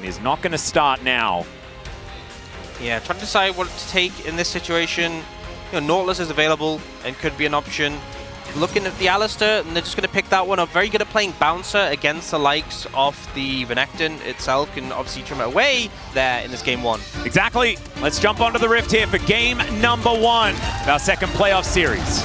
is not going to start now. Yeah, trying to decide what to take in this situation. You know, Nautilus is available and could be an option. Looking at the Alistar, and they're just going to pick that one up. Very good at playing Bouncer against the likes of the Renekton itself. Can obviously trim it away there in this game 1. Exactly. Let's jump onto the Rift here for game number 1. Our second playoff series.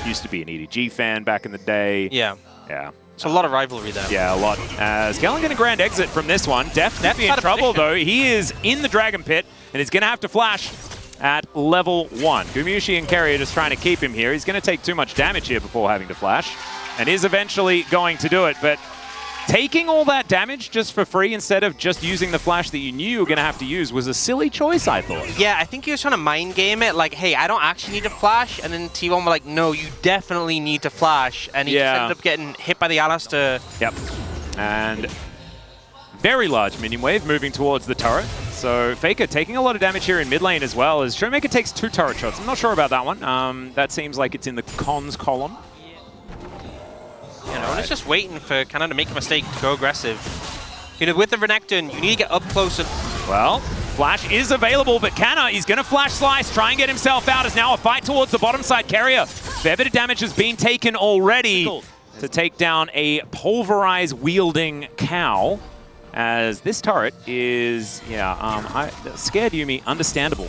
Used to be an EDG fan back in the day. Yeah. Yeah. So a lot of rivalry there. Yeah, a lot. As Galen going to grand exit from this one. Definitely in trouble, though. He is in the Dragon Pit, and he's going to have to flash at level 1. Gumayusi and Kerry are just trying to keep him here. He's going to take too much damage here before having to flash, and is eventually going to do it. But taking all that damage just for free instead of just using the flash that you knew you were going to have to use was a silly choice, I thought. Yeah, I think he was trying to mind game it, like, hey, I don't actually need to flash, and then T1 were like, no, you definitely need to flash, and he just ended up getting hit by the Alistar. Yep. And very large minion wave moving towards the turret. So Faker taking a lot of damage here in mid lane as well, as Showmaker takes 2 turret shots. I'm not sure about that one. That seems like it's in the cons column. You know, and it's just waiting for Canna to make a mistake to go aggressive. You know, with the Renekton, you need to get up close. Well, flash is available, but Canna is going to flash slice, try and get himself out. As now a fight towards the bottom side carrier. Fair bit of damage has been taken already to take down a pulverize wielding cow. As this turret is, scared Yuumi, understandable.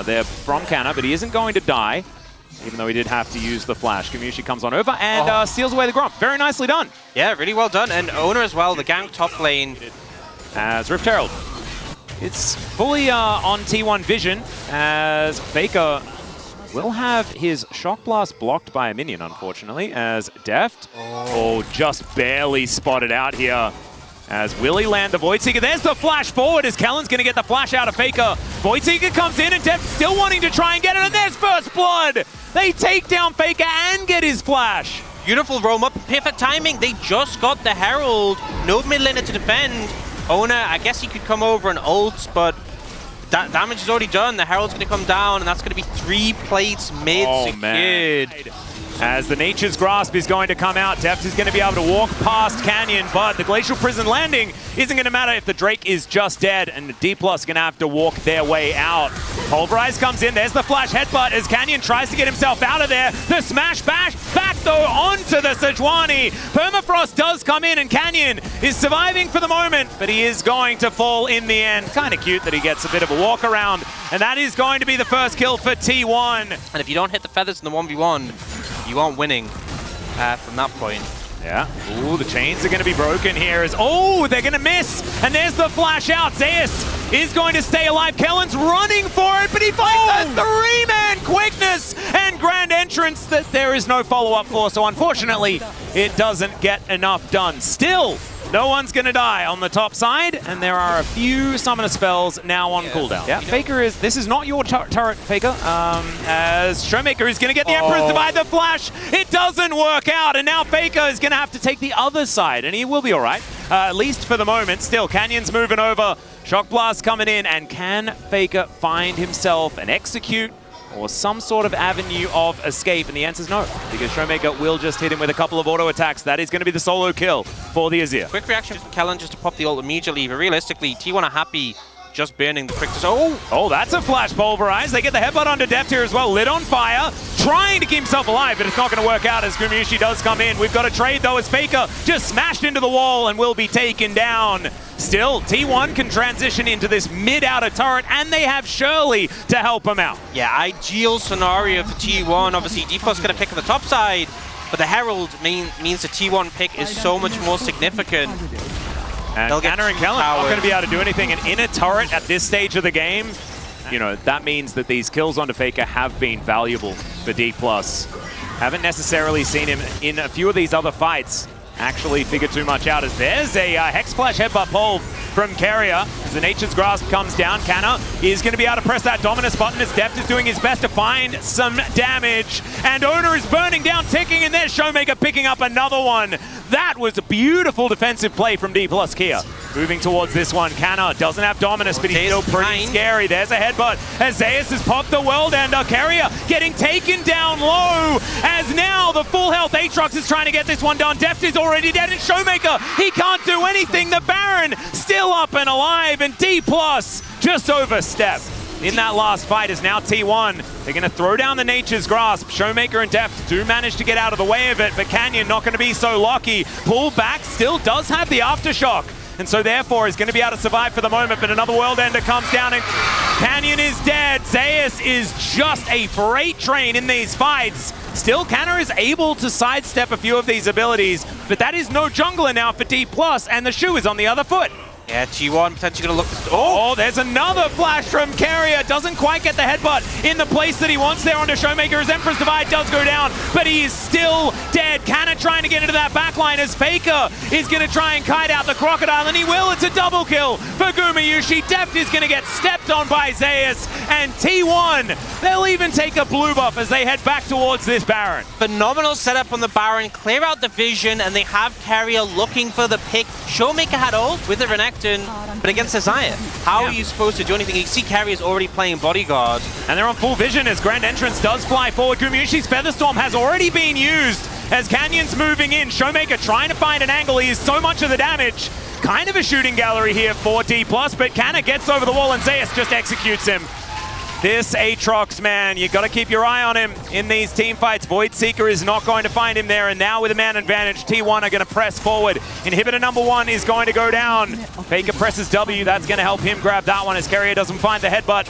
They're from Canna, but he isn't going to die, even though he did have to use the flash. Gumayusi comes on over and steals away the Gromp. Very nicely done. Yeah, really well done. And Owner as well, the gank top lane. As Rift Herald. It's fully on T1 vision, as Faker will have his Shock Blast blocked by a minion, unfortunately, as Deft, just barely spotted out here. As Willie land the Void Seeker. There's the flash forward as Kellen's going to get the flash out of Faker. Void Seeker comes in and Deft still wanting to try and get it, and there's first blood! They take down Faker and get his flash. Beautiful roam up, perfect timing. They just got the Herald. No mid laner to defend. Owner, I guess he could come over and ult, but that damage is already done. The Herald's going to come down, and that's going to be 3 plates mid secured. Man. As the Nature's Grasp is going to come out, Deft is going to be able to walk past Canyon, but the Glacial Prison landing isn't going to matter if the Drake is just dead, and the D+ is going to have to walk their way out. Pulverize comes in, there's the flash headbutt as Canyon tries to get himself out of there. The smash bash back though onto the Sejuani. Permafrost does come in and Canyon is surviving for the moment, but he is going to fall in the end. Kind of cute that he gets a bit of a walk around, and that is going to be the first kill for T1. And if you don't hit the feathers in the 1v1, you aren't winning from that point. Yeah. Ooh, the chains are going to be broken here. They're going to miss. And there's the flash out. Zeus is going to stay alive. Kellen's running for it, but he finds a 3-man quickness and grand entrance that there is no follow-up for. So unfortunately, it doesn't get enough done. Still, no one's going to die on the top side, and there are a few summoner spells now on cooldown. Yeah, Faker is... This is not your turret, Faker. As Showmaker is going to get the Emperor's Divide, the flash. It doesn't work out, and now Faker is going to have to take the other side, and he will be all right, at least for the moment. Still, Canyon's moving over. Shock Blast coming in, and can Faker find himself an execute or some sort of avenue of escape? And the answer is no, because Showmaker will just hit him with a couple of auto attacks. That is going to be the solo kill for the Azir. Quick reaction from Kellen just to pop the ult immediately, but realistically, T1 are happy just burning the quick. That's a flash pulverize. They get the headbutt onto Deft here as well. Lit on fire, trying to keep himself alive, but it's not going to work out as Gumayusi does come in. We've got a trade though as Faker just smashed into the wall and will be taken down. Still, T1 can transition into this mid-outer turret, and they have Shirley to help him out. Yeah, ideal scenario for T1. Obviously, D+'s going to pick on the top side, but the Herald means the T1 pick is so much more significant. And Canna and Kellen not going to be able to do anything. And in a turret at this stage of the game, you know, that means that these kills onto Faker have been valuable for D+. Haven't necessarily seen him in a few of these other fights actually figure too much out, as there's a Hex Splash headbutt pull from Carrier. As the Nature's Grasp comes down, Canna is going to be able to press that Dominus button as Deft is doing his best to find some damage. And Owner is burning down, ticking, and there's Showmaker picking up another one. That was a beautiful defensive play from D+ Kia. Moving towards this one, Canna doesn't have Dominus, but he's still pretty scary. There's a headbutt as Zeus has popped the World Ender. Carrier getting taken down low, as now the full health Aatrox is trying to get this one done. Deft is already dead, and Showmaker, he can't do anything. The Baron still up and alive, and D+ just overstepped. In that last fight is now T1. They're going to throw down the Nature's Grasp. Showmaker and Deft do manage to get out of the way of it, but Canyon not going to be so lucky. Pull back still does have the Aftershock, and so therefore is going to be able to survive for the moment, but another World Ender comes down and Canyon is dead. Zeus is just a freight train in these fights. Still, Canna is able to sidestep a few of these abilities, but that is no jungler now for D+, and the shoe is on the other foot. Yeah, G1 potentially going to look... Oh, there's another flash from Carrier. Doesn't quite get the headbutt in the place that he wants there onto Showmaker as Emperor's Divide does go down, but he is still dead. Canna trying to get into that backline as Faker is going to try and kite out the Crocodile, and he will. It's a double kill for Gumayushi. Deft is going to get stepped on by Zeus, and T1, they'll even take a blue buff as they head back towards this Baron. Phenomenal setup on the Baron, clear out the vision, and they have Carrier looking for the pick. Showmaker had ult with the Renekton, but against Isaiah, how are you supposed to do anything? You see Carrier's already playing bodyguard. And they're on full vision as Grand Entrance does fly forward. Gumayushi's Featherstorm has already been used as Canyon's moving in. Showmaker trying to find an angle. He is so much of the damage. Kind of a shooting gallery here for D+, but Canna gets over the wall and Zeus just executes him. This Aatrox, man, you got to keep your eye on him in these team fights. Void Seeker is not going to find him there, and now with a man advantage, T1 are going to press forward. Inhibitor number 1 is going to go down. Faker presses W, that's going to help him grab that one as Carrier doesn't find the headbutt.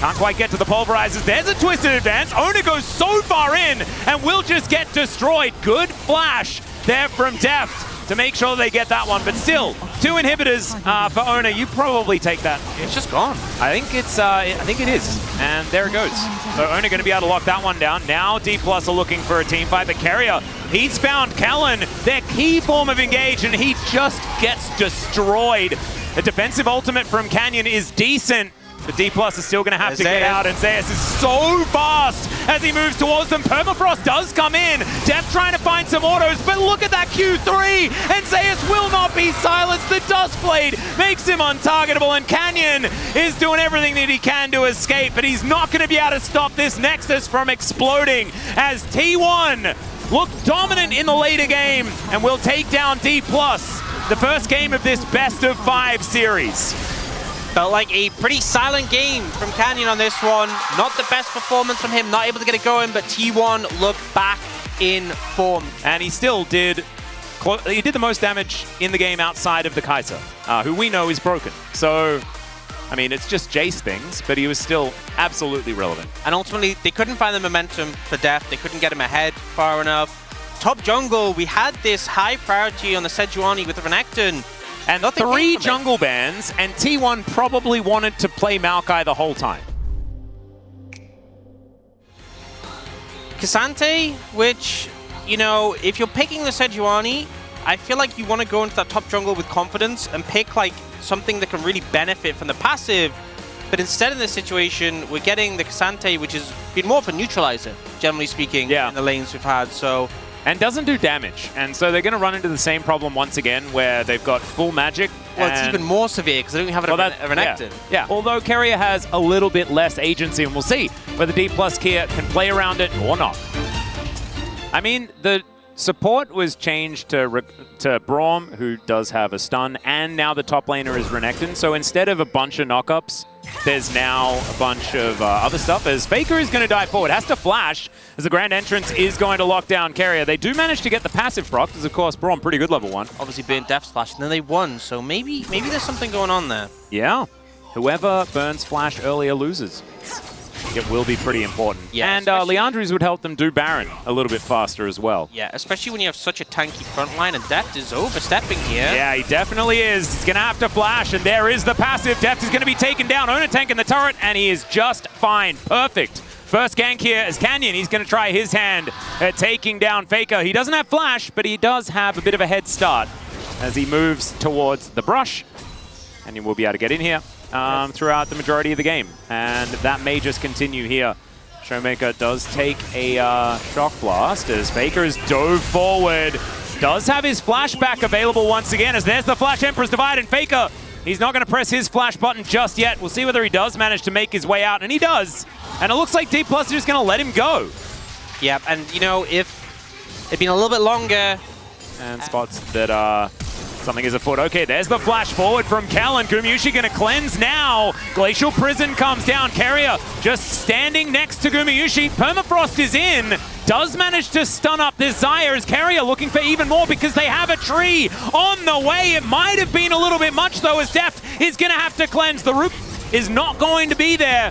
Can't quite get to the pulverizers. There's a twisted advance. Ona goes so far in and will just get destroyed. Good flash there from Deft to make sure they get that one, but still, 2 inhibitors for Ona. You probably take that. It's just gone. I think it is, and there it goes. So Ona going to be able to lock that one down. Now D+ are looking for a team fight, but Carrier, he's found Kellen, their key form of engage, and he just gets destroyed. The defensive ultimate from Canyon is decent, but D+ is still going to have to get out, and Zeus is so fast as he moves towards them. Permafrost does come in. Deft trying to find some autos, but look at that Q3, and Zeus will not be silenced. The Dustblade makes him untargetable, and Canyon is doing everything that he can to escape, but he's not going to be able to stop this Nexus from exploding as T1 look dominant in the later game and will take down D+. The first game of this best-of-5 series. Felt like a pretty silent game from Canyon on this one. Not the best performance from him, not able to get it going, but T1 looked back in form. And he still did the most damage in the game outside of the Kai'Sa, who we know is broken. So, I mean, it's just Jace things, but he was still absolutely relevant. And ultimately, they couldn't find the momentum for Deft. They couldn't get him ahead far enough. Top jungle, we had this high priority on the Sejuani with the Renekton. And 3 jungle bans, and T1 probably wanted to play Maokai the whole time. K'Sante, which, you know, if you're picking the Sejuani, I feel like you want to go into that top jungle with confidence and pick like something that can really benefit from the passive. But instead in this situation, we're getting the K'Sante, which has been more of a neutralizer, generally speaking, in the lanes we've had. So. And doesn't do damage. And so they're going to run into the same problem once again, where they've got full magic. Well, it's even more severe because they don't have a Renekton. Yeah, although Carrier has a little bit less agency, and we'll see whether D+ Kia can play around it or not. I mean, the support was changed to Braum, who does have a stun, and now the top laner is Renekton. So instead of a bunch of knockups, there's now a bunch of other stuff, as Faker is going to dive forward. Has to flash, as the Grand Entrance is going to lock down Carrier. They do manage to get the passive proc, because of course Braum, pretty good level 1. Obviously burnt Death Splash, and then they won, so maybe there's something going on there. Yeah. Whoever burns Flash earlier loses. It will be pretty important. Yeah, and Leandri's would help them do Baron a little bit faster as well. Yeah, especially when you have such a tanky front line, and Deft is overstepping here. Yeah, he definitely is. He's going to have to flash, and there is the passive. Deft is going to be taken down. Ona tanking the turret, and he is just fine. Perfect. First gank here as Canyon. He's going to try his hand at taking down Faker. He doesn't have flash, but he does have a bit of a head start as he moves towards the brush, and he will be able to get in here throughout the majority of the game. And that may just continue here. Showmaker does take a shock blast as Faker is dove forward. Does have his flashback available once again, as there's the Flash Emperor's Divide, and Faker, he's not going to press his flash button just yet. We'll see whether he does manage to make his way out, and he does. And it looks like D+ is just going to let him go. Yep, and you know, if it'd been a little bit longer. And spots that something is afoot. Okay, there's the flash forward from Kellen. Gumayusi going to cleanse now. Glacial Prison comes down. Carrier just standing next to Gumayusi. Permafrost is in. Does manage to stun up this Xayah as Carrier looking for even more because they have a tree on the way. It might have been a little bit much though, as Deft is going to have to cleanse. The root is not going to be there.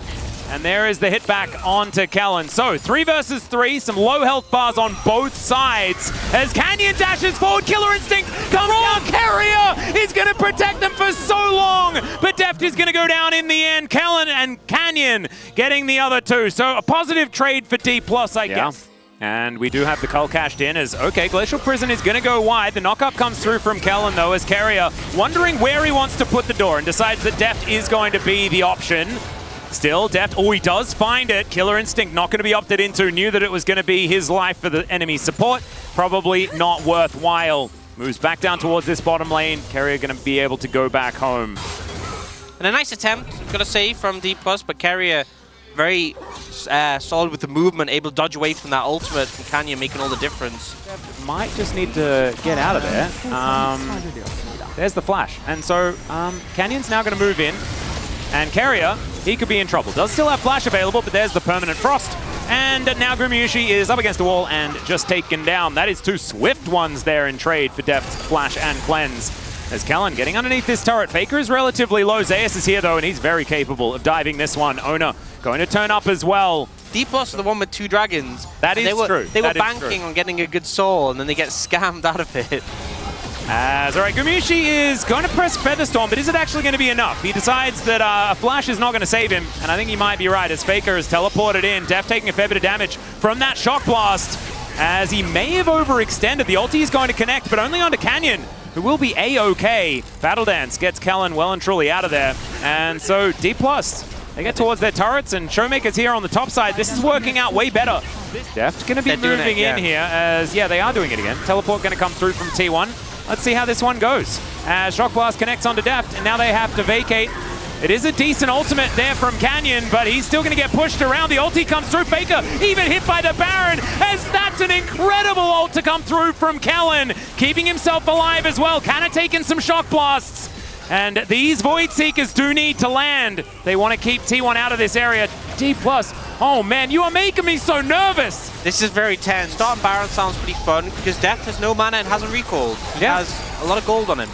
And there is the hit back onto Kellen. So 3 versus 3, some low health bars on both sides. As Canyon dashes forward, Killer Instinct comes down. Carrier is going to protect them for so long. But Deft is going to go down in the end. Kellen and Canyon getting the other 2. So a positive trade for D+, I guess. And we do have the cull cashed in as, okay, Glacial Prison is going to go wide. The knockup comes through from Kellen, though, as Carrier wondering where he wants to put the door and decides that Deft is going to be the option. Still, Deft, he does find it. Killer Instinct not going to be opted into. Knew that it was going to be his life for the enemy support. Probably not worthwhile. Moves back down towards this bottom lane. Carrier going to be able to go back home. And a nice attempt, gotta say, from D+, but Carrier very solid with the movement, able to dodge away from that ultimate from Canyon, making all the difference. Deft might just need to get out of there. There's the flash. And so Canyon's now going to move in. And Carrier, he could be in trouble. Does still have flash available, but there's the permanent frost. And now Gumayusi is up against the wall and just taken down. That is 2 swift ones there in trade for Deft's flash and cleanse. As Kellen getting underneath this turret. Faker is relatively low. Zayas is here though, and he's very capable of diving this one. Ona going to turn up as well. D+ are the one with 2 dragons. That is true. They were banking on getting a good soul, and then they get scammed out of it. All right, Gumayusi is going to press Featherstorm, but is it actually going to be enough? He decides that a flash is not going to save him, and I think he might be right as Faker is teleported in. Deft taking a fair bit of damage from that shock blast, as he may have overextended. The ulti is going to connect, but only onto Canyon, who will be A-OK. Battle Dance gets Kellen well and truly out of there, and so D+, they get towards their turrets, and Showmaker's here on the top side. This is working out way better. Deft going to be moving in here, as, they are doing it again. Teleport going to come through from T1. Let's see how this one goes. As Shock Blast connects onto Deft, and now they have to vacate. It is a decent ultimate there from Canyon, but he's still going to get pushed around. The ulti comes through. Faker even hit by the Baron, as that's an incredible ult to come through from Kellen. Keeping himself alive as well. Kinda taking some Shock Blasts. And these Void Seekers do need to land. They want to keep T1 out of this area. D+, oh man, you are making me so nervous. This is very tense. Starting Baron sounds pretty fun because Deft has no mana and hasn't recalled. He has a lot of gold on him.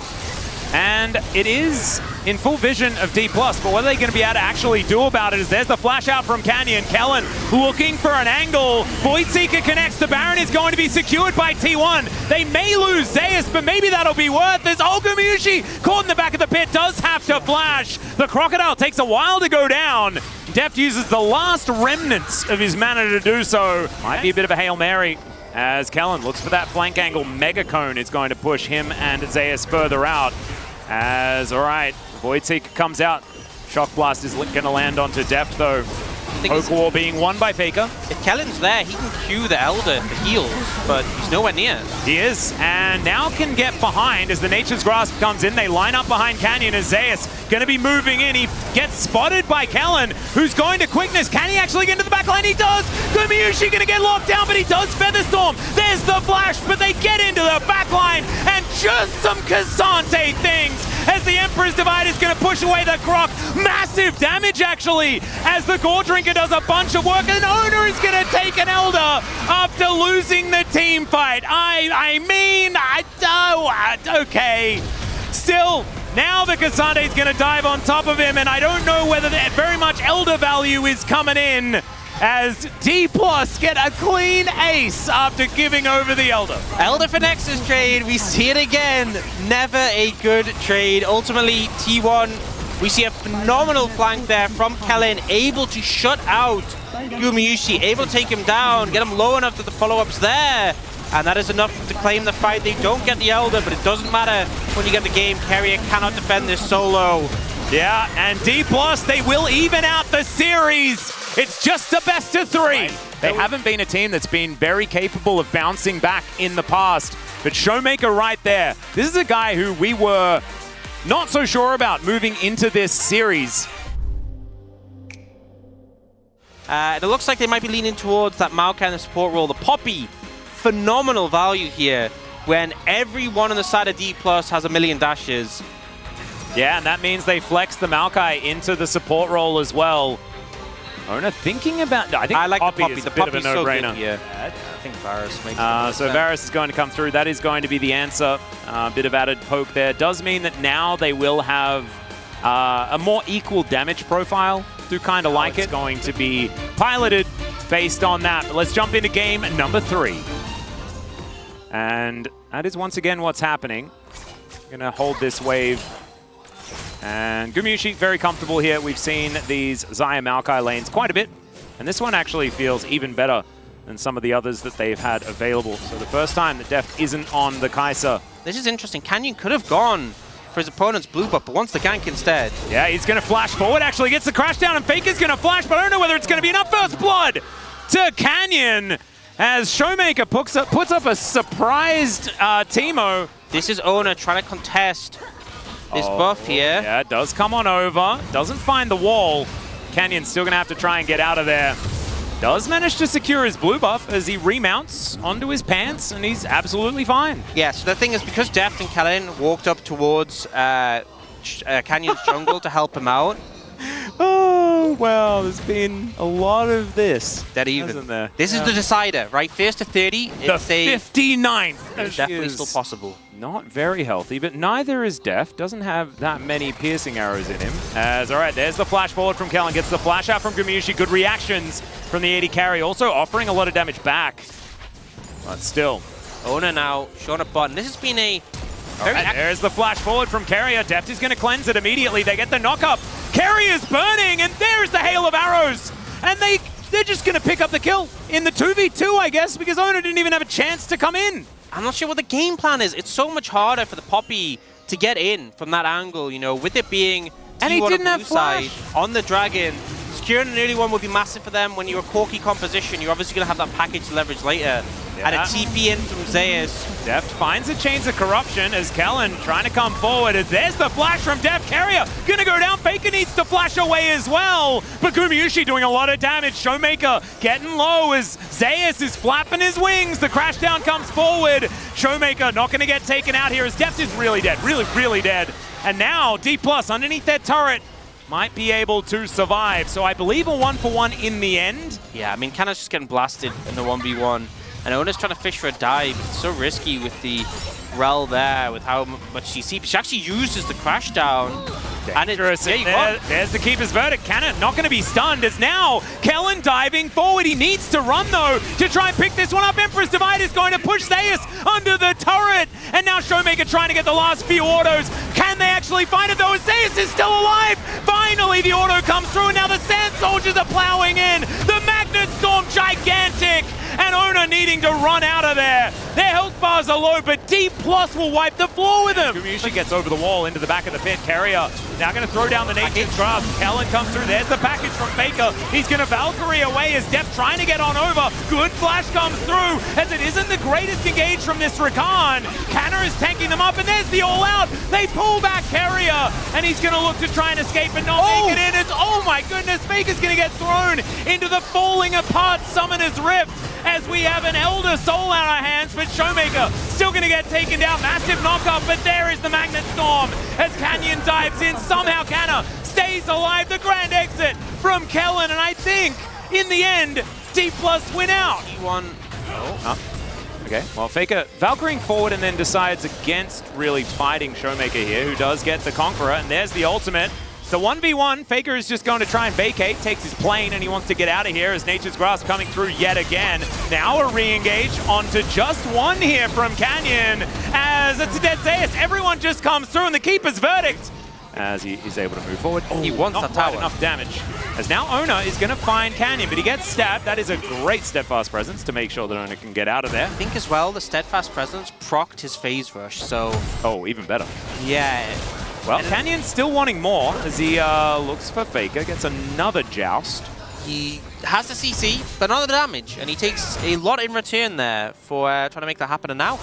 And it is in full vision of D+, but what are they going to be able to actually do about it is there's the flash out from Canyon. Kellen looking for an angle. Void Seeker connects. The Baron is going to be secured by T1. They may lose Zayas, but maybe that'll be worth this. Gumayusi caught in the back of the pit, does have to flash. The Crocodile takes a while to go down. Deft uses the last remnants of his mana to do so. Might be a bit of a Hail Mary. As Kellen looks for that flank angle, Mega Cone is going to push him and Zayas further out. As, all right, Void Seeker comes out. Shock Blast is going to land onto Deft, though. Poke War being won by Faker. If Kellen's there, he can cue the Elder for heals, but he's nowhere near. He is, and now can get behind as the Nature's Grasp comes in. They line up behind Canyon as Zayas going to be moving in. He gets spotted by Kellen, who's going to quickness. Can he actually get into the back line? He does! Gumayusi going to get locked down, but he does Featherstorm. There's the flash, but they get into the back line, and just some Cassante things as the Emperor's Divide is going to push away the Croc. Massive damage, actually, as the Gore Drinker does a bunch of work, and Owner is going to take an Elder after losing the team fight. Okay. Still, now the Cassante is going to dive on top of him, and I don't know whether that very much Elder value is coming in, as D+ get a clean ace after giving over the Elder. Elder for Nexus trade, we see it again. Never a good trade. Ultimately, T1, we see a phenomenal flank there from Kellen, able to shut out Gumayusi, able to take him down, get him low enough that the follow-up's there. And that is enough to claim the fight. They don't get the Elder, but it doesn't matter when you get the game. Carrier cannot defend this solo. Yeah, and D+, they will even out the series. It's just a best of 3. They haven't been a team that's been very capable of bouncing back in the past. But Showmaker right there, this is a guy who we were not so sure about moving into this series. And it looks like they might be leaning towards that Maokai in the support role. The Poppy, phenomenal value here when everyone on the side of D+ has a million dashes. Yeah, and that means they flex the Maokai into the support role as well. Ona thinking about... I think I like Poppy the Poppy. is The a bit of a Poppy's so good no-brainer. here. I think Varus makes So Varus is going to come through. That is going to be the answer. A bit of added poke there. Does mean that now they will have a more equal damage profile. Do kind of like it. It's going to be piloted based on that. But let's jump into game number 3. And that is once again what's happening. Going to hold this wave. And Gumayusi very comfortable here. We've seen these Xayah Maokai lanes quite a bit. And this one actually feels even better than some of the others that they've had available. So the first time that Deft isn't on the Kai'Sa. This is interesting. Canyon could have gone for his opponent's blue buff, but wants the gank instead. Yeah, he's going to flash forward, actually gets the crash down, and Faker's going to flash, but I don't know whether it's going to be enough. First blood to Canyon as Showmaker puts up a surprised Teemo. This is Ona trying to contest this buff here. Yeah, it does come on over. Doesn't find the wall. Canyon's still going to have to try and get out of there. Does manage to secure his blue buff as he remounts onto his pants, and he's absolutely fine. Yeah, so the thing is, because Deft and Kellen walked up towards Canyon's jungle to help him out. Oh, well, there's been a lot of this. That even. Hasn't there? This is the decider, right? First to 30. The It's 59th. It's definitely still possible. Not very healthy, but neither is Deft. Doesn't have that many piercing arrows in him. As, all right, there's the flash forward from Kellen. Gets the flash out from Gumayusi. Good reactions from the AD carry. Also offering a lot of damage back. But still. Ona now showing a button. This has been a very... There's the flash forward from Carrier. Deft is going to cleanse it immediately. They get the knock-up. Carrier's burning, and there's the hail of arrows. And they're just going to pick up the kill in the 2v2, I guess, because Ona didn't even have a chance to come in. I'm not sure what the game plan is. It's so much harder for the Poppy to get in from that angle, you know, with it being and he didn't have side flash on the Dragon. Securing an early one would be massive for them. When you're a Corki composition, you're obviously going to have that package to leverage later. Yeah. And a TP in from Zeus. Deft finds the Chains of Corruption as Kellen trying to come forward. As there's the flash from Deft. Carrier gonna go down. Faker needs to flash away as well. But Gumayusi doing a lot of damage. Showmaker getting low as Zeus is flapping his wings. The crash down comes forward. Showmaker not gonna get taken out here as Deft is really dead. Really dead. And now D+ underneath their turret might be able to survive. So I believe a 1-for-1 in the end. Yeah, I mean, Kanna's just getting blasted in the 1v1. And Ona's trying to fish for a dive. It's so risky with the Rel there, with how much CC. But she actually uses the crash down. Dangerous. And there's the Keeper's Verdict. Cannon not going to be stunned as now Kellen diving forward. He needs to run, though, to try and pick this one up. Emperor's Divide is going to push Zeus under the turret. And now Showmaker trying to get the last few autos. Can they actually find it, though? Zeus is still alive. Finally, the auto comes through, and now the Sand Soldiers are plowing in. The Magnet Storm, gigantic. And Ona needing to run out of there. Their health bars are low, but D+ will wipe the floor with them. Gumayusi gets over the wall into the back of the pit. Carrier now going to throw down the Nature's Grasp. Kellen comes through. There's the package from Faker. He's going to Valkyrie away as Deft trying to get on over. Good flash comes through as it isn't the greatest engage from this Rakan. Kanna is tanking them up, and there's the all-out. They pull back Carrier, and he's going to look to try and escape and not make it in. It's, oh my goodness, Faker's going to get thrown into the falling apart Summoner's Rift. As we have an Elder Soul out our hands, but Showmaker still going to get taken down. Massive knock-up, but there is the Magnet Storm as Canyon dives in. Somehow Kanna stays alive. The grand exit from Kellen, and I think, in the end, D+ win out. He won. Okay, well, Faker Valkyrieing forward and then decides against really fighting Showmaker here, who does get the Conqueror, and there's the ultimate. So 1v1, Faker is just going to try and vacate, takes his plane, and he wants to get out of here as Nature's Grasp coming through yet again. Now a re-engage onto just one here from Canyon as it's a dead Zeus. Everyone just comes through, and the Keeper's Verdict as he is able to move forward. Oh, he wants not that tower. quite enough damage. As now Ona is going to find Canyon, but he gets stabbed. That is a great Steadfast Presence to make sure that Ona can get out of there. I think as well, the Steadfast Presence procced his phase rush, so... Oh, even better. Yeah. Well, Canyon's still wanting more as he looks for Faker, gets another joust. He has the CC, but not the damage, and he takes a lot in return there for trying to make that happen. And now,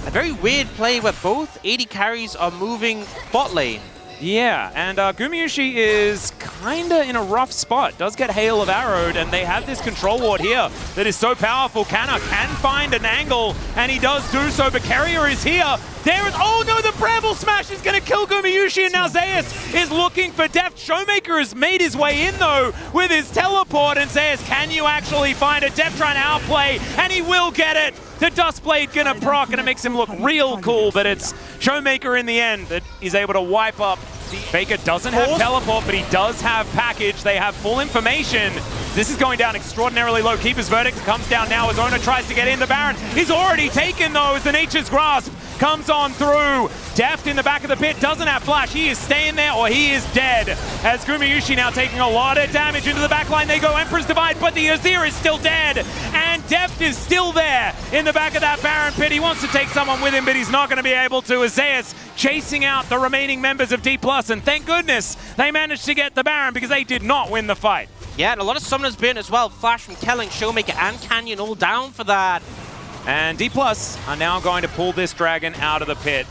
a very weird play where both AD carries are moving bot lane. Yeah, and Gumayusi is kinda in a rough spot. Does get Hail of Arrowed, and they have this control ward here that is so powerful. Kana can find an angle, and he does do so, but Carrier is here. There is, oh no, the Bramble Smash is gonna kill Gumayusi, and now Zeus is looking for Deft. Showmaker has made his way in though with his teleport, and Zeus, can you actually find it? Deft trying to outplay, and he will get it. The Dustblade gonna proc, and it makes him look real cool, but it's Showmaker in the end that is able to wipe up. Faker doesn't have teleport, but he does have package. They have full information. This is going down extraordinarily low. Keeper's Verdict comes down now as Ona tries to get in the Baron. He's already taken though as the Nature's Grasp comes on through. Deft in the back of the pit doesn't have flash. He is staying there or he is dead. As Gumayusi now taking a lot of damage into the back line. They go Emperor's Divide, but the Azir is still dead. And Deft is still there in the back of that Baron pit. He wants to take someone with him, but he's not going to be able to. Zeus chasing out the remaining members of D+, and thank goodness they managed to get the Baron because they did not win the fight. Yeah, and a lot of summoners burn as well. Flash from Kelling, Showmaker, and Canyon all down for that. And D+ are now going to pull this dragon out of the pit.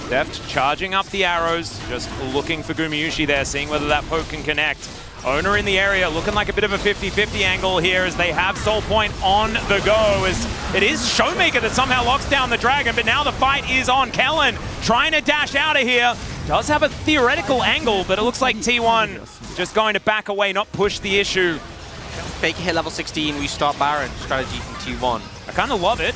Deft charging up the arrows, just looking for Gumayusi there, seeing whether that poke can connect. Owner in the area, looking like a bit of a 50-50 angle here as they have Soul Point on the go. As it is Showmaker that somehow locks down the dragon, but now the fight is on. Kellen trying to dash out of here. Does have a theoretical angle, but it looks like T1 just going to back away, not push the issue. Faker hit level 16, restart Baron strategy from T1. I kind of love it.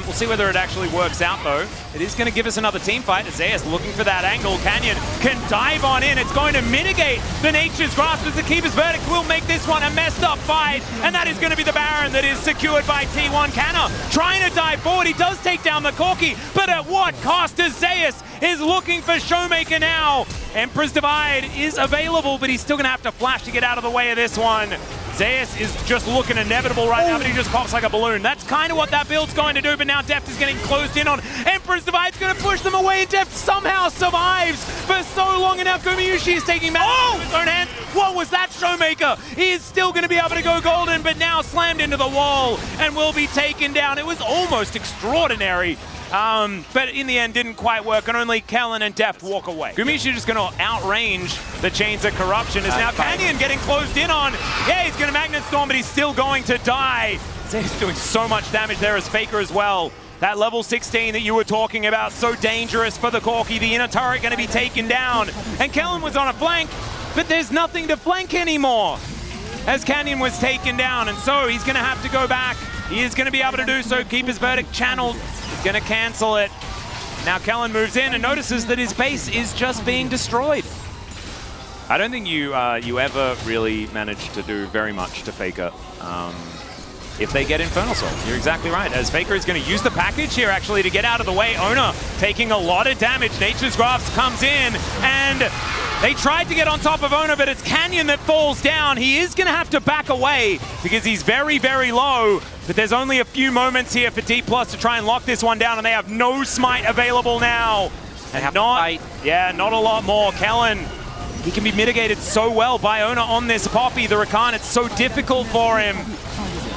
We'll see whether it actually works out, though. It is going to give us another team fight. Zeus looking for that angle. Canyon can dive on in. It's going to mitigate the Nature's Grasp as the Keeper's Verdict will make this one a messed up fight. And that is going to be the Baron that is secured by T1. Kana trying to dive forward. He does take down the Corki, but at what cost? As Zeus is looking for Showmaker now. Emperor's Divide is available, but he's still going to have to flash to get out of the way of this one. Zeus is just looking inevitable right now, but he just pops like a balloon. That's kind of what that build's going to do, but now Deft is getting closed in on. Emperor's Divide's going to push them away, and Deft somehow survives for so long, and now Gumayusi is taking matters into his own hands. What was that, Showmaker? He is still going to be able to go golden, but now slammed into the wall and will be taken down. It was almost extraordinary. But in the end didn't quite work, and only Kellen and Deft walk away. Gumayusi just going to outrange the Chains of Corruption. Is now Canyon getting closed in on. Yeah, he's going to Magnet Storm, but he's still going to die. He's doing so much damage there as Faker as well. That level 16 that you were talking about, so dangerous for the Corki. The inner turret going to be taken down. And Kellen was on a flank, but there's nothing to flank anymore as Canyon was taken down, and so he's going to have to go back. He is going to be able to do so. Keeper's Verdict channeled. He's going to cancel it. Now Kellen moves in and notices that his base is just being destroyed. I don't think you ever really managed to do very much to Faker if they get Infernal Soul. You're exactly right, as Faker is going to use the package here actually to get out of the way. Ona taking a lot of damage. Nature's Grasp comes in, and they tried to get on top of Ona, but it's Canyon that falls down. He is going to have to back away because he's very, very low. But there's only a few moments here for D+ to try and lock this one down, and they have no smite available now. They have to fight. Yeah, not a lot more. Kellen, he can be mitigated so well by Ona on this Poppy. The Rakan, it's so difficult for him.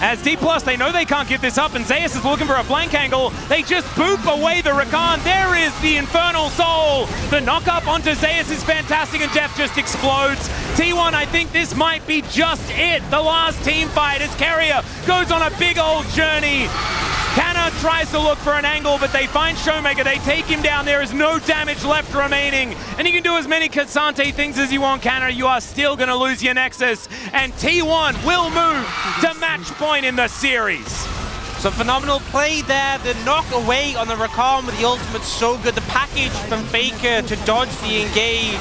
As D+, they know they can't give this up, and Zeus is looking for a flank angle. They just boop away the Rakan. There is the Infernal Soul. The knock-up onto Zeus is fantastic, and Deft just explodes. T1, I think this might be just it. The last team fight as Carrier goes on a big old journey. Kana tries to look for an angle, but they find Showmaker. They take him down. There is no damage left remaining. And you can do as many Kasante things as you want, Kana. You are still going to lose your Nexus. And T1 will move to match point in the series. Some phenomenal play there. The knock away on the Rakan with the ultimate so good. The package from Faker to dodge the engage.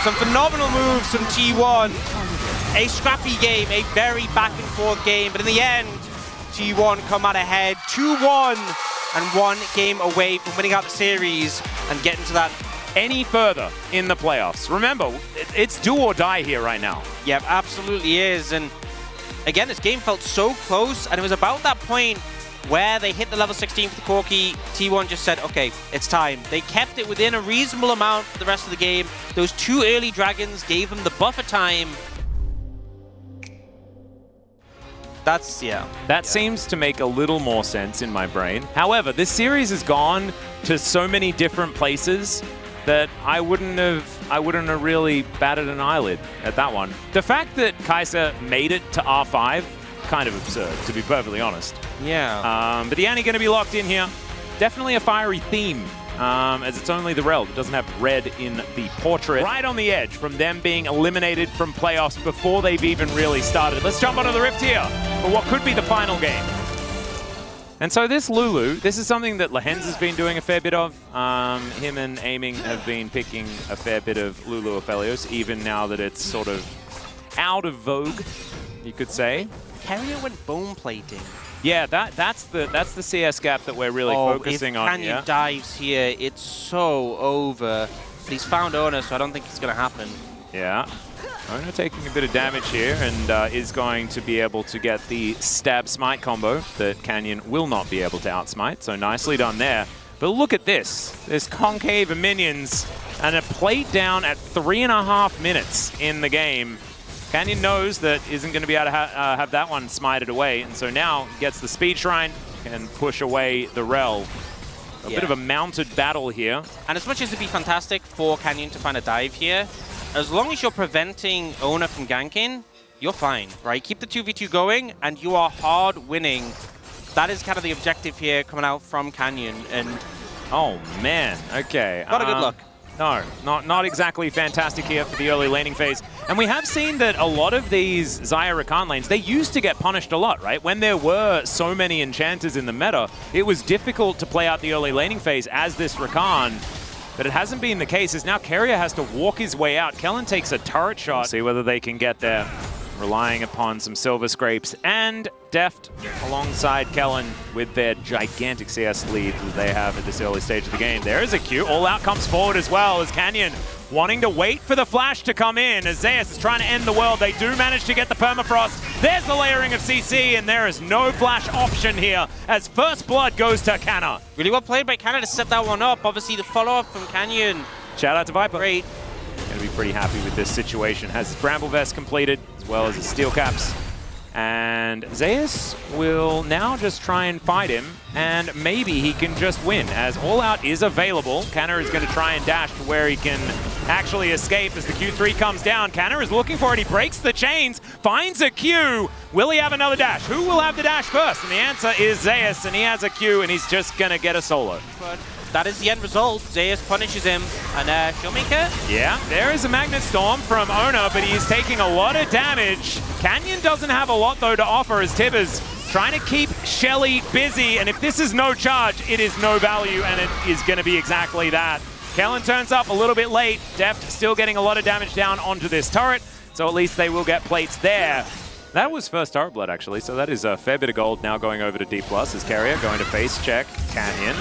Some phenomenal moves from T1. A scrappy game, a very back and forth game. But in the end, T1 come out ahead 2-1 and 1 game away from winning out the series and getting to that any further in the playoffs. Remember, it's do or die here right now. Yeah, absolutely is. And again, this game felt so close, and it was about that point where they hit the level 16 for the Corki. T1 just said, okay, it's time. They kept it within a reasonable amount for the rest of the game. Those 2 early dragons gave them the buffer time. That seems to make a little more sense in my brain. However, this series has gone to so many different places that I wouldn't have I wouldn't have really batted an eyelid at that one. The fact that Kai'Sa made it to R5, kind of absurd, to be perfectly honest. Yeah. But the Annie going to be locked in here. Definitely a fiery theme, as it's only the Rel that doesn't have red in the portrait. Right on the edge from them being eliminated from playoffs before they've even really started. Let's jump onto the Rift here for what could be the final game. And so this Lulu, this is something that Lehens has been doing a fair bit of. Him and Aiming have been picking a fair bit of Lulu Aphelios, even now that it's sort of out of vogue, you could say. Carrier went bone plating. Yeah, that's the CS gap that we're really focusing on. If Canyon dives here, it's so over. But he's found Ona, so I don't think it's going to happen. Yeah. Ona taking a bit of damage here and is going to be able to get the stab smite combo that Canyon will not be able to outsmite. So nicely done there. But look at this. There's concave of minions and a plate down at 3.5 minutes in the game. Canyon knows that isn't going to be able to have that one smited away. And so now gets the speed shrine and push away the Rel. A bit of a mounted battle here. And as much as it'd be fantastic for Canyon to find a dive here, as long as you're preventing Ona from ganking, you're fine, right? Keep the 2v2 going, and you are hard winning. That is kind of the objective here coming out from Canyon. And oh, man. Okay. Not a good look. No, not exactly fantastic here for the early laning phase. And we have seen that a lot of these Xayah Rakan lanes, they used to get punished a lot, right? When there were so many enchanters in the meta, it was difficult to play out the early laning phase as this Rakan. But it hasn't been the case, as now Carrier has to walk his way out. Kellen takes a turret shot. We'll see whether they can get there, relying upon some silver scrapes. And Deft alongside Kellen with their gigantic CS lead that they have at this early stage of the game. There is a Q. All Out comes forward as well as Canyon wanting to wait for the flash to come in as Zeus is trying to end the world. They do manage to get the permafrost. There's the layering of CC, and there is no flash option here as first blood goes to Canna. Really well played by Canna to set that one up. Obviously, the follow-up from Canyon. Shout out to Viper. Great. Going to be pretty happy with this situation. Has his Bramble Vest completed, as well as his Steel Caps. And Zeus will now just try and fight him, and maybe he can just win, as All Out is available. Canna is going to try and dash to where he can actually escape as the Q3 comes down. Canna is looking for it. He breaks the chains, finds a Q. Will he have another dash? Who will have the dash first? And the answer is Zeus, and he has a Q, and he's just going to get a solo. But that is the end result. Zeus punishes him, and Showmaker. Yeah, there is a Magnet Storm from Ona, but he is taking a lot of damage. Canyon doesn't have a lot, though, to offer as Tibbers trying to keep Shelly busy, and if this is no charge, it is no value, and it is going to be exactly that. Kellen turns up a little bit late. Deft still getting a lot of damage down onto this turret, so at least they will get plates there. That was first turret blood, actually, so that is a fair bit of gold now going over to D+, as Carrier going to face check Canyon.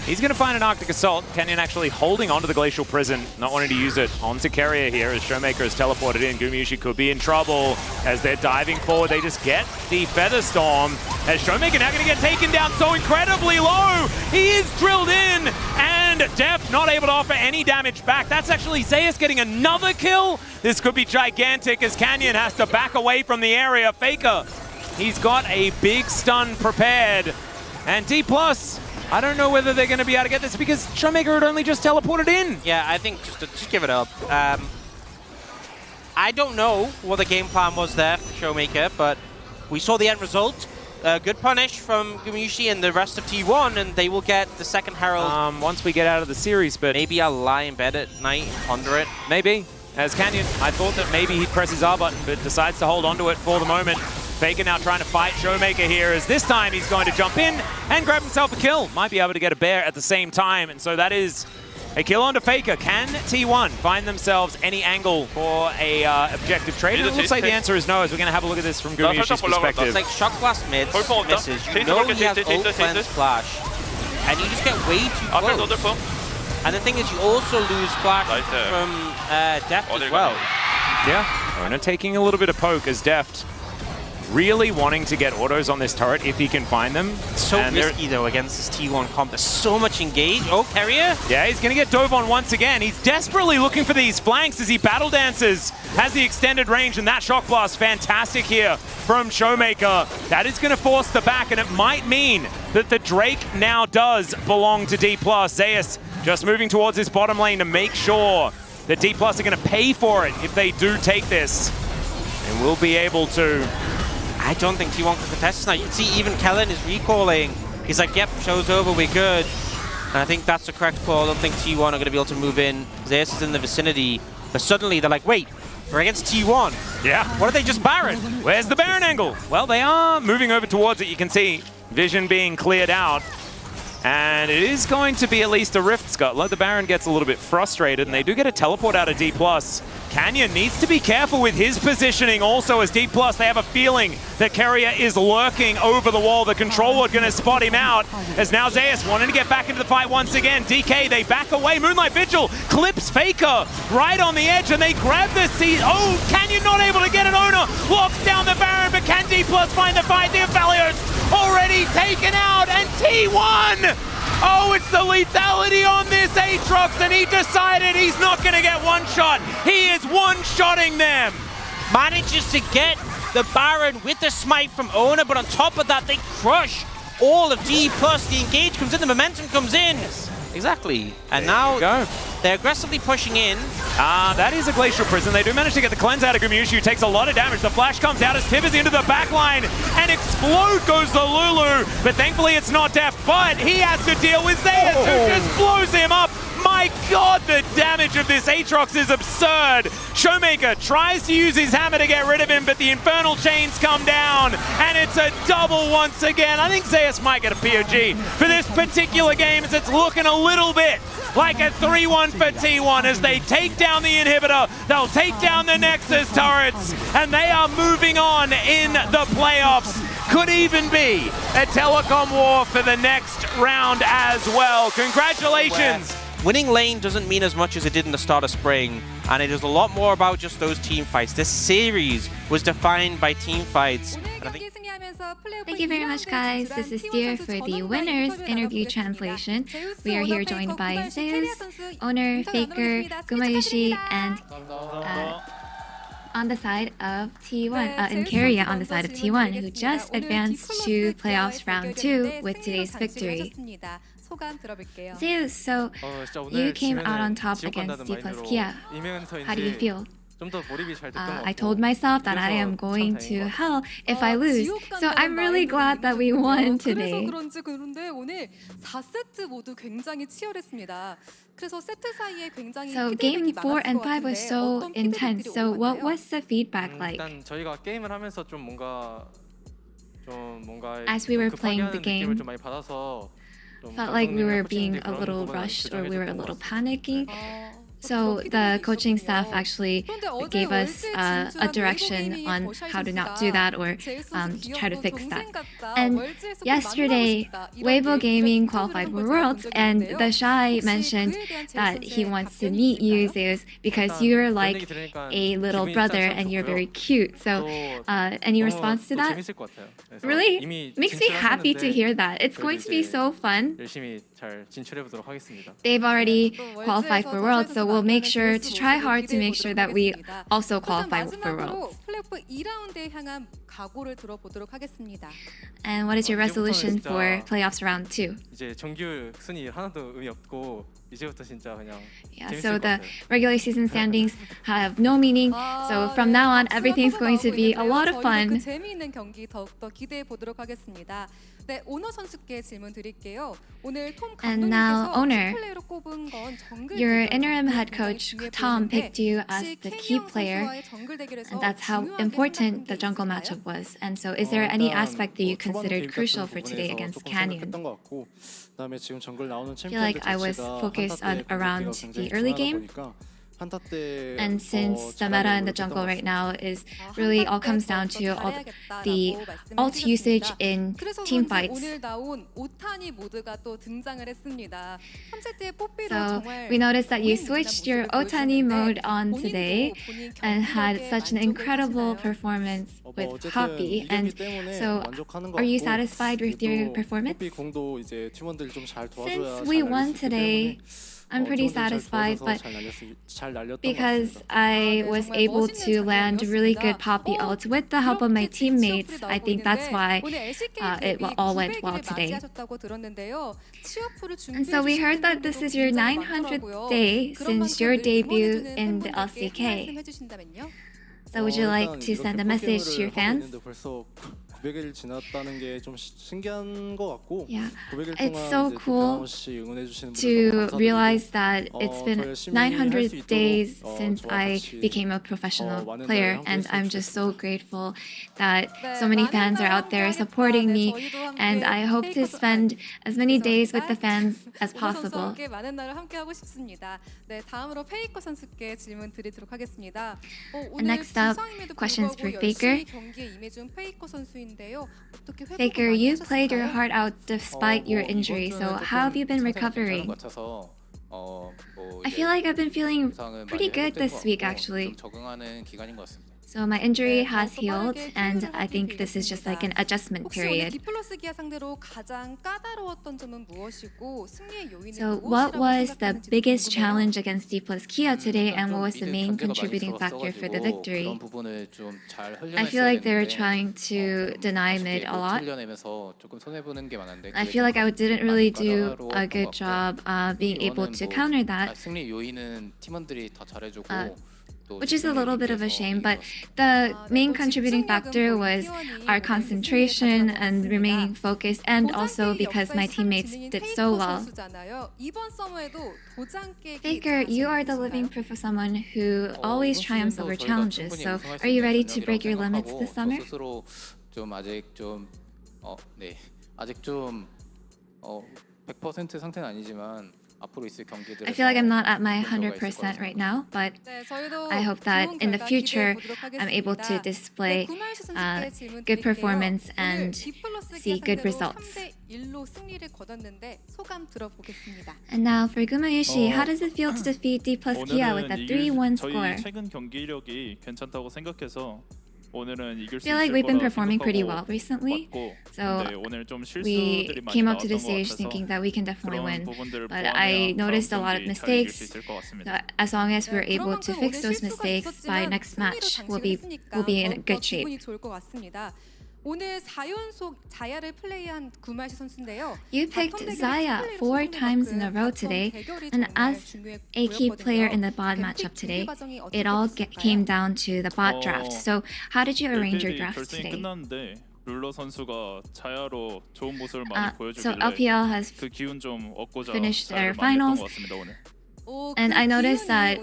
He's going to find an Arctic Assault. Canyon actually holding onto the Glacial Prison, not wanting to use it onto Carrier here as Showmaker is teleported in. Gumayusi could be in trouble as they're diving forward. They just get the Feather Storm as Showmaker now going to get taken down so incredibly low. He is drilled in, and Deft not able to offer any damage back. That's actually Zeus getting another kill. This could be gigantic as Canyon has to back away from the area. Faker, he's got a big stun prepared. And D+, I don't know whether they're going to be able to get this because Showmaker had only just teleported in. Yeah, I think just give it up. I don't know what the game plan was there for Showmaker, but we saw the end result. Good punish from Gumayusi and the rest of T1, and they will get the second Herald. Once we get out of the series, but maybe I'll lie in bed at night, ponder it. Maybe. As Canyon, I thought that maybe he'd press his R button, but decides to hold onto it for the moment. Faker now trying to fight Showmaker here, as this time he's going to jump in and grab himself a kill. Might be able to get a bear at the same time, and so that is a kill onto Faker. Can T1 find themselves any angle for a objective trade? It looks like the answer is no, as we're going to have a look at this from Gumayushi's perspective. It's like Shock Blast misses. You know he has ult cleanse flash, and you just get way too close. And the thing is, you also lose flash from Deft as well. Yeah, Ona taking a little bit of poke as Deft really wanting to get autos on this turret if he can find them. It's so risky though against this T1 comp. There's so much engage. Oh, Carrier. Yeah, he's going to get dove on once again. He's desperately looking for these flanks as he battle dances. Has the extended range, and that shock blast fantastic here from Showmaker. That is going to force the back, and it might mean that the Drake now does belong to D+. Zeus just moving towards his bottom lane to make sure that D+ are going to pay for it if they do take this. And will be able to. I don't think T1 can contest this now. You can see even Kellen is recalling. He's like, yep, show's over, we're good. And I think that's the correct call. I don't think T1 are going to be able to move in. Zeus is in the vicinity. But suddenly they're like, wait, we're against T1. Yeah. What are they just Baron? Where's the Baron angle? Well, they are moving over towards it. You can see vision being cleared out. And it is going to be at least a rift, Scott. The Baron gets a little bit frustrated, and they do get a teleport out of D+. Canyon needs to be careful with his positioning also as D+. They have a feeling that Keria is lurking over the wall. The control ward going to spot him out as now Zeus wanting to get back into the fight once again. DK, they back away. Moonlight Vigil clips Faker right on the edge, and they grab the seat. Oh, Canyon not able to get an owner. Locks down the Baron, but can D+ find the fight? The Aphelios already taken out, and T1! Oh, it's the lethality on this Aatrox, and he decided he's not going to get one shot. He is one-shotting them. Manages to get the Baron with the smite from Owner, but on top of that, they crush all of D+. The engage comes in, the momentum comes in. Exactly. And now they're aggressively pushing in. That is a Glacial Prison. They do manage to get the cleanse out of Gumushu, takes a lot of damage. The flash comes out as Tibbers into the backline, and Explode goes to Lulu, but thankfully it's not death, but he has to deal with Zeus, who just blows him up. My god, the damage of this Aatrox is absurd. Showmaker tries to use his hammer to get rid of him, but the Infernal Chains come down, and it's a double once again. I think Zeus might get a POG for this particular game, as it's looking a little bit like a 3-1 for T1 as they take down the inhibitor. They'll take down the Nexus turrets, and they are moving on in the playoffs. Could even be a telecom war for the next round as well. Congratulations. Winning lane doesn't mean as much as it did in the start of spring, and it is a lot more about just those team fights. This series was defined by team fights. And I think Thank you very much, guys. This is Dear for the winners interview translation. We are here joined by Zeus, Owner, Faker, Gumayushi, and on the side of T1, and Keria on the side of T1, who just advanced to playoffs round 2 with today's victory. Zeus, so you came out on top against D+ Kia. How do you feel? I told myself that I am going to hell if I lose, so I'm really glad that we won today. So game 4 and 5 was so intense, so what was the feedback like? As we were playing the game, felt like we were being a little rushed or we were a little panicking. So the coaching staff actually gave us a direction on how to not do that or try to fix that. And yesterday, Weibo Gaming qualified for Worlds, and the Shy mentioned that he wants to meet you, Zeus, because you're like a little brother and you're very cute. So any response to that? Really? Makes me happy to hear that. It's going to be so fun. They've already qualified for Worlds, so we'll make sure to try hard to make sure that we also qualify for Worlds. And what is your resolution for playoffs round 2? Yeah, so the regular season standings have no meaning. So from now on, everything's going to be a lot of fun. And now, Owner, your interim head coach Tom picked you as the key player, and that's how important the jungle matchup was. And so, is there any aspect that you considered crucial for today against Canyon? I feel like I was focused on around the early game. And since the meta in the jungle right now is really all comes down to all the ult usage in team fights. So we noticed that you switched your Otani mode on today and had such an incredible performance with Poppy. And so are you satisfied with your performance? Since we won today, I'm pretty satisfied, but because I was able to land really good poppy ults with the help of my teammates, I think that's why it all went well today. And so we heard that this is your 900th day since your debut in the LCK. So would you like to send a message to your fans? 900일을 지났다는 게 좀 신기한 것 같고 Yeah, 900일 it's 동안 so 이제 cool 변함없이 응원해 주시는 분들 to 너무 realize 감사드리고 that it's been 더 열심히 할수 900 있도록, days 저와 since I 같이, became a professional 많은 player, 날 and 함께 I'm 했으면 just so 좋겠습니다. grateful that so many fans are out there supporting me, and I hope to spend as many days with the fans as possible. 함께 많은 날을 함께 하고 싶습니다. 네, 다음으로 페이커 선수께 질문 드리도록 하겠습니다. 오늘 next up, 부상임에도 questions 불구하고 for Faker. 열심히 경기에 임해 준 페이커 선수인데요. 어떻게 회복을 Faker, 많이 you played your 하셨을까요? heart out despite your injury, so how have you been recovering? I feel like I've been feeling pretty good this week, actually. 적응하는 기간인 것 같습니다. So my injury has healed, and I think this is just like an adjustment 혹시 오늘 period. 디플러스 기아 상대로 가장 까다로웠던 점은 무엇이고 승리의 요인은 So what 무엇이라고 was the 생각하는지 biggest 궁금해요. challenge against D plus Kia today, and what was the main 경계가 많이 contributing factor for the 들어갔어가지고 victory? 그런 부분을 좀 잘 I 훈련했어야 feel like they were 되는데, trying to deny 아쉽게 mid a 못 lot. 훈련하면서 조금 손해 보는 게 많은데 I 그게 feel like I didn't really do 까다로웠던 a 것 good 같고, job being able to counter that, 승리 요인은 팀원들이 다 잘해주고 또 which is a little bit of a 승리에 shame. But 있어서 the main 또 contributing 집중력은 factor 보인 was T1이 our 오늘 concentration 승리에 and 가져간 것 remaining 같습니다. focused, and 도장 also 깨기 because my 역사의 teammates 상징인 did 페이커 so well. 선수잖아요. 이번 서머에도 도장 깨기 Faker, you are the living proof of someone who always triumphs over challenges. So, are you ready to break your limits this summer? 스스로 좀 아직 아직 좀 100% 상태는 아니지만 앞으로 있을 경기들에서 I feel like I'm not at my 그런 경우가 있을 100% right now, but 네, 저희도 I hope that 좋은 in the 결과 future 기대해 보도록 I'm able to 하겠습니다. display 네, 구마유시 선수께 질문 good 드릴게요. performance 오늘 and 디플러스 see 기아 good 상대로 results. 3대1로 승리를 거뒀는데 소감 들어보겠습니다. And now for Gumayushi, how does it feel to defeat D plus Kia with a 3-1 score? 저희 최근 경기력이 괜찮다고 생각해서 오늘은 이길 수 I feel like 있을 we've been 거라 performing pretty well 생각하고 recently. 왔고, So 근데 오늘 좀 we 실수들이 많이 came up to the 나왔던 것 stage 같아서 thinking that we can definitely 그런 win. 부분들을 But I 보완해야 noticed a 다음 lot of 경기 잘 이길 수 mistakes. 있을 것 So 같습니다. as long as we're 네, able to 그런 fix 만큼 those 오늘 mistakes by 실수가 next 있었지만 match, 승리로 we'll be in 장식을 good 했으니까 shape. 기분이 좋을 것 같습니다. 오늘 4연속 자야를 플레이한 구마시 선수인데요. You picked Zaya 4 times in a row today, and as a key player in the bot matchup today, it all came down to the bot draft. So how did you arrange your 1대1이 drafts 결승이 today? 끝났는데 룰러 선수가 자야로 좋은 모습을 많이 So 보여주길래 LPL has 그 기운 좀 얻고자 finished 자야를 their 많이 했던 finals. 것 같습니다 오늘. And I noticed that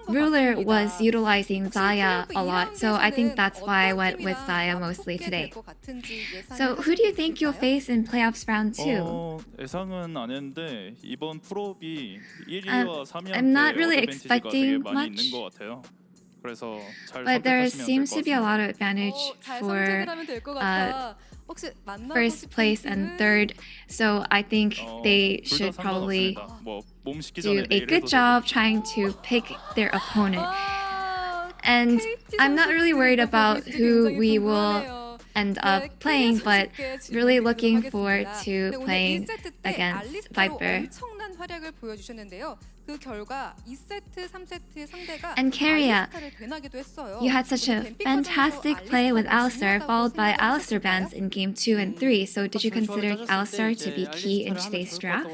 Ruler was utilizing Zaya a lot, so I think that's why I went with Zaya mostly today. So who do you think you'll face in playoffs round 2? 예상은 안 했는데 이번 프로비 1위와 3위한테 I'm not really 어드밴티지가 되게 expecting 많이 much. 있는 것 같아요. 그래서 잘 But there 선택하시면 될 seems 것 to be a 같습니다. lot of advantage 잘 for 선택을 하면 될 것 같아. 혹시 만나고 first 싶은 place and 팀은? third, so I think they 둘 다 should probably 상관없습니다. 뭐몸 식기 do 전에 a 내일 good 해도 job trying to pick their opponent. 와, And KT I'm not really worried 선수들이 about 굉장히 who we will 궁금하네요. end 네, up playing, but 선수께 질문 really 드리도록 looking forward 하겠습니다. to 네, 오늘 playing 1세트 때 against 알리스타로 Viper. 엄청난 활약을 보여주셨는데요. 그 결과 2세트, 3세트 상대가 And Keria, 알리스타를 배나기도 했어요. you had such a 오늘 뱀픽 fantastic 과정에서 play with 알리스타가 Alistar, 중요하다고 followed by Alistar 생각하셨을까요? bans in game 2 and 3. So did you consider Alistar to be key in today's draft?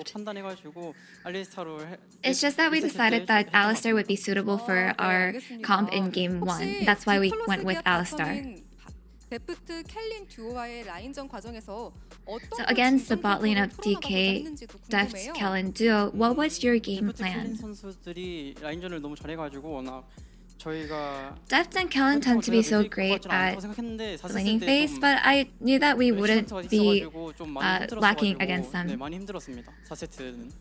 It's just that we decided that Alistar would be suitable for 네, our 알겠습니다. comp in game 1. That's why we went with Alistar. 데프트 켈린 듀오와의 라인전 과정에서 어떤 So 걸 against the bot 중점적으로 lane of 풀어나가고자 DK, 했는지도 Deft, 궁금해요. Kellen duo, what was your game 데프트 켈린 plan? 선수들이 라인전을 너무 잘해가지고 워낙 저희가 Deft and Kellen tend to be so great at the laning phase, but I knew that we wouldn't be lacking against them. 네, 많이 힘들었습니다. 4세트는.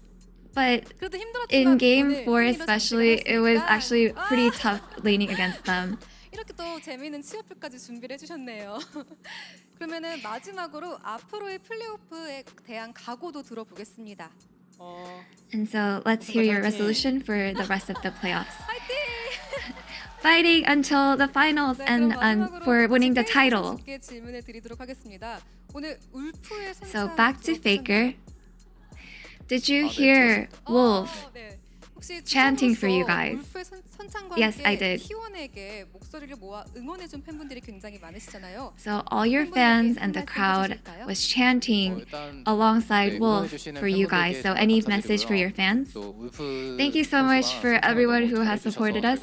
But 그래도 힘들었지만 in game 오늘 4 승리로 especially, it was 장식을 actually 했으니까 pretty tough laning against them. 이렇게 또 재미있는 취업표까지 준비를 해주셨네요. 그러면은 마지막으로 앞으로의 플레이오프에 대한 각오도 들어보겠습니다. And so let's hear your resolution for the rest of the playoffs. 파이팅! Fighting until the finals 네, and 그럼 마지막으로 for winning the 페이커 title. 선수께 질문을 드리도록 하겠습니다. 오늘 울프의 So 선창 back to 들어보셨나요? Faker. Did you hear Wolf 네. chanting for you guys. 울프의 선창과 Yes, I 함께 did. T1에게 목소리를 모아 응원해준 팬분들이 굉장히 많으시잖아요. So all your fans and the crowd was chanting alongside Wolf for you guys. So any message for your fans? Thank you so much for everyone who has supported us.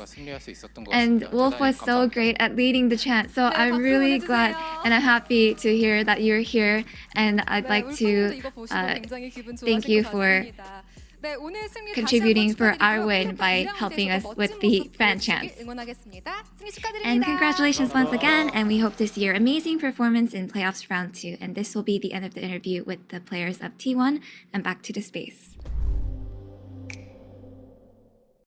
And Wolf was so great at leading the chant. So I'm really glad and I'm happy to hear that you're here. And I'd like to thank you for contributing for our win by helping us with the fan chants. And congratulations once again, and we hope to see your amazing performance in playoffs round 2. And this will be the end of the interview with the players of T1 and back to the space.